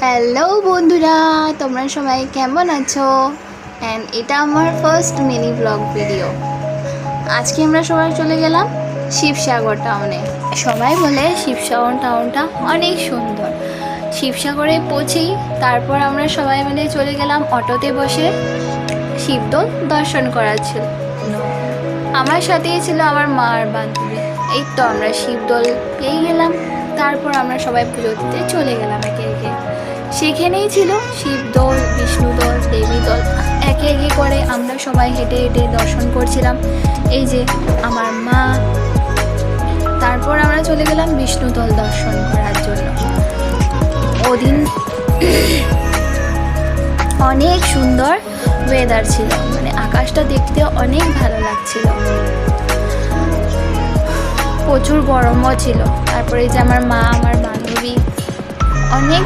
Hello বন্ধুরা, তোমরা সবাই কেমন আছো? অ্যান্ড এটা আমার ফার্স্ট মিনি ব্লগ ভিডিও। আজকে আমরা সবাই চলে গেলাম শিবসাগর টাউনে। সবাই বলে শিবসাগর টাউনটা অনেক সুন্দর। শিবসাগরে পৌঁছেই তারপর আমরা সবাই মিলে চলে গেলাম অটোতে বসে শিবদৌল দর্শন করার ছিল। আমার সাথেই ছিল আমার মা আর বান্ধবী। এই তো আমরা শিবদৌল পেয়ে গেলাম। তারপর আমরা সবাই পুজো দিতে চলে গেলাম একে একে। সেখানেই ছিল শিবদৌল, বিষ্ণুদৌল, দেবীদৌল। একে একে করে আমরা সবাই হেঁটে হেঁটে দর্শন করছিলাম। এই যে আমার মা। তারপর আমরা চলে গেলাম বিষ্ণুদৌল দর্শন করার জন্য। ওদিন অনেক সুন্দর ওয়েদার ছিল, মানে আকাশটা দেখতে অনেক ভালো লাগছিল। প্রচুর গরমও ছিল। তারপরে যে আমার মা, আমার বান্ধবী অনেক